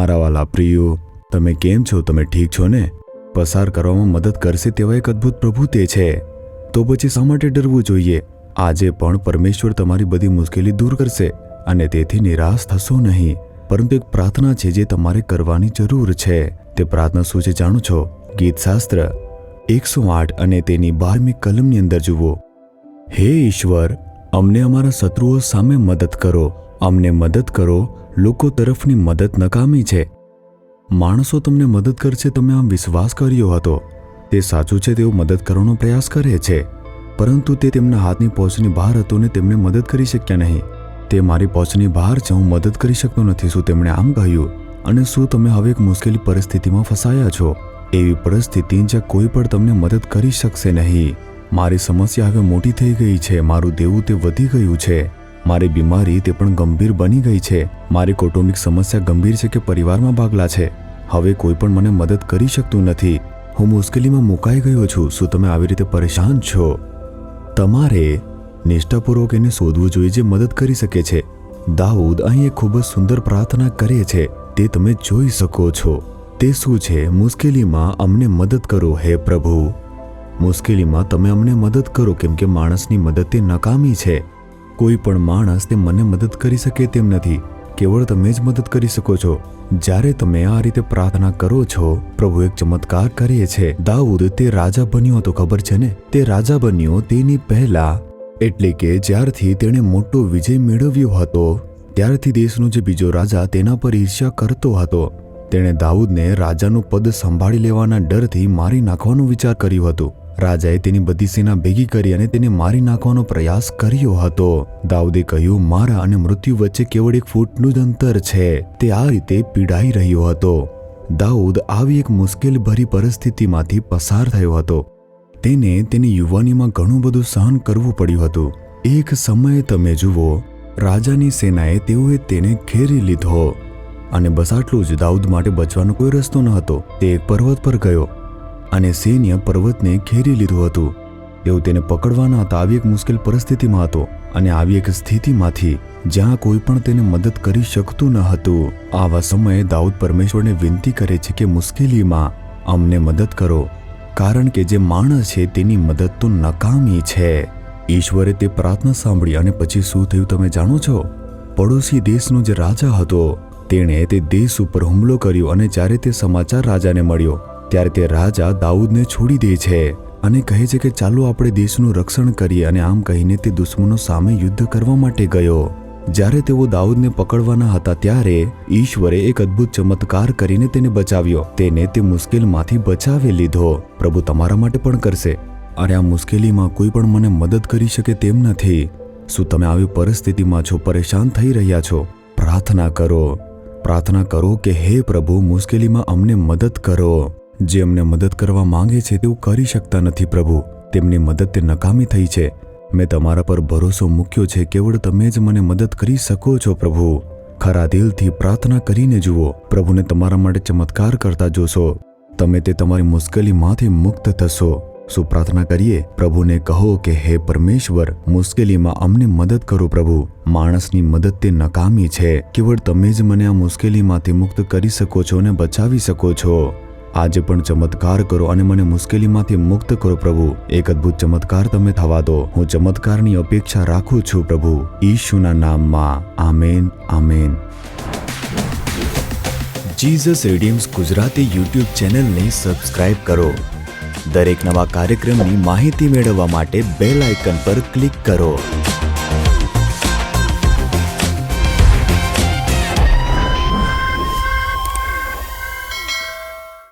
મારા વાલા પ્રિયો, તમે કેમ છો? તમે ઠીક છો ને? પસાર કરવામાં મદદ કરશે તેવા એક અદ્ભુત પ્રભુ તે છે. તો પછી શા માટે ડરવું જોઈએ? આજે પણ પરમેશ્વર તમારી બધી મુશ્કેલી દૂર કરશે અને તેથી નિરાશ થશો નહીં. પરંતુ એક પ્રાર્થના છે જે તમારે કરવાની જરૂર છે. તે પ્રાર્થના શું છે જાણો છો? ગીતશાસ્ત્ર 108 અને તેની 12મી કલમની અંદર જુઓ. હે ઈશ્વર, અમને અમારા શત્રુઓ સામે મદદ કરો. અમને મદદ કરો. લોકો તરફની મદદ નકામી છે. માણસો તમને મદદ કરશે, તમે આમ વિશ્વાસ કર્યો હતો. તે સાચું છે, તેઓ મદદ કરવાનો પ્રયાસ કરે છે, પરંતુ તે તેમના હાથની પહોંચની બહાર હતો ને તેમને મદદ કરી શક્યા નહીં. તે મારી પહોંચની બહાર છે, હું મદદ કરી શકતો નથી. શું તેમણે આમ કહ્યું? અને શું તમે હવે એક મુશ્કેલી પરિસ્થિતિમાં ફસાયા છો? એવી પરિસ્થિતિ જ્યાં કોઈ પણ તમને મદદ કરી શકશે નહીં. મારી સમસ્યા હવે મોટી થઈ ગઈ છે. મારું દેવું તે વધી ગયું છે. મારી બીમારી તે પણ ગંભીર બની ગઈ છે. મારી કૌટુંબિક સમસ્યા ગંભીર છે કે પરિવારમાં ભાગલા છે. હવે કોઈ પણ મને મદદ કરી શકતું નથી. હું મુશ્કેલીમાં મુકાઈ ગયો છું. શું તમે આવી રીતે પરેશાન છો? તમારે નિષ્ઠાપૂર્વક એને શોધવું જોઈએ જે મદદ કરી શકે છે. દાઉદ અહીં એક ખૂબ જ સુંદર પ્રાર્થના કરે છે, તે તમે જોઈ શકો છો. તે શું છે? મુશ્કેલીમાં અમને મદદ કરો હે પ્રભુ. મુશ્કેલીમાં તમે અમને મદદ કરો, કેમ કે માણસની મદદ તે નકામી છે. કોઈ પણ માણસ તે મને મદદ કરી શકે તેમ નથી. કેવળ તમે જ મદદ કરી શકો છો. જ્યારે તમે આ રીતે પ્રાર્થના કરો છો, પ્રભુ એક ચમત્કાર કરે છે. દાઉદ તે રાજા બન્યો હતો, ખબર છે ને? તે રાજા બન્યો તેની પહેલા, એટલે કે જ્યારથી તેણે મોટો વિજય મેળવ્યો હતો, ત્યારથી દેશનો જે બીજો રાજા તેના પર ઈર્ષ્યા કરતો હતો. તેણે દાઉદને રાજાનું પદ સંભાળી લેવાના ડરથી મારી નાખવાનો વિચાર કર્યો હતો. રાજાએ તેની બધી સેના ભેગી કરી અને તેને મારી નાખવાનો પ્રયાસ કર્યો હતો. દાઉદે કહ્યું, મારા અને મૃત્યુ વચ્ચે કેવળ 1 ફૂટનું જ અંતર છે. તે આ રીતે પીડાઈ રહ્યો હતો. દાઉદ આવી એક મુશ્કેલ ભરી પરિસ્થિતિમાંથી પસાર થયો હતો. તેને તેની યુવાનીમાં ઘણું બધું સહન કરવું પડ્યું હતું. એક સમયે તમે જુઓ, રાજાની સેનાએ તેઓએ તેને ઘેરી લીધો અને બસ આટલું જ. દાઉદ માટે બચવાનો કોઈ રસ્તો ન હતો. તે એક પર્વત પર ગયો અને સૈન્ય પર્વતને ઘેરી લીધું હતું. તેઓ તેને પકડવાના હતા. આવી એક મુશ્કેલ પરિસ્થિતિમાં હતો અને આવી એક સ્થિતિમાંથી જ્યાં કોઈ પણ તેને મદદ કરી શકતું ન હતું. આવા સમયે દાઉદ પરમેશ્વરને વિનંતી કરે છે કે મુશ્કેલીમાં અમને મદદ કરો, કારણ કે જે માણસ છે તેની મદદ તો નકામી છે. ઈશ્વરે તે પ્રાર્થના સાંભળી અને પછી શું થયું તમે જાણો છો? પડોશી દેશનો જે રાજા હતો તેણે તે દેશ ઉપર હુમલો કર્યો અને જ્યારે તે સમાચાર રાજાને મળ્યો ત્યારે તે રાજા દાઉદને છોડી દે છે અને કહે છે કે ચાલો આપણે દેશનું રક્ષણ કરીએ. અને આમ કહીને તે દુશ્મનો સામે યુદ્ધ કરવા માટે ગયો. જ્યારે તેઓ દાઉદને પકડવાના હતા ત્યારે ઈશ્વરે એક અદ્ભુત ચમત્કાર કરીને તેને બચાવ્યો. તેને તે મુશ્કેલમાંથી બચાવી લીધો. પ્રભુ તમારા માટે પણ કરશે. અરે આ મુશ્કેલીમાં કોઈ પણ મને મદદ કરી શકે તેમ નથી. શું તમે આવી પરિસ્થિતિમાં છો? પરેશાન થઈ રહ્યા છો? પ્રાર્થના કરો. પ્રાર્થના કરો કે હે પ્રભુ, મુશ્કેલીમાં અમને મદદ કરો. જે અમને મદદ કરવા માંગે છે તેઓ કરી શકતા નથી પ્રભુ. તેમની મદદ તે નકામી થઈ છે. મેં તમારા પર ભરોસો મૂક્યો છે. કેવળ તમે જ મને મદદ કરી શકો છો પ્રભુ. ખરા દિલથી પ્રાર્થના કરીને જુઓ. પ્રભુને તમારા માટે ચમત્કાર કરતા જોશો. તમે તે તમારી મુશ્કેલીમાંથી મુક્ત થશો. શું પ્રાર્થના કરીએ? પ્રભુને કહો કે હે પરમેશ્વર, મુશ્કેલીમાં અમને મદદ કરો પ્રભુ. માણસની મદદ તે નકામી છે. કેવળ તમે જ મને આ મુશ્કેલીમાંથી મુક્ત કરી શકો છો અને બચાવી શકો છો. આજે પણ ચમત્કાર કરો અને મને મુશ્કેલીમાંથી મુક્ત કરો પ્રભુ. એક અદ્ભુત ચમત્કાર તમે થવા દો. હું ચમત્કારની અપેક્ષા રાખું છું પ્રભુ. ઈશુના નામમાં. Amen, amen. Jesus redeems Gujarati YouTube ચેનલને સબસ્ક્રાઇબ કરો. દરેક નવા કાર્યક્રમની માહિતી મેળવવા માટે બેલ આઇકન પર ક્લિક કરો.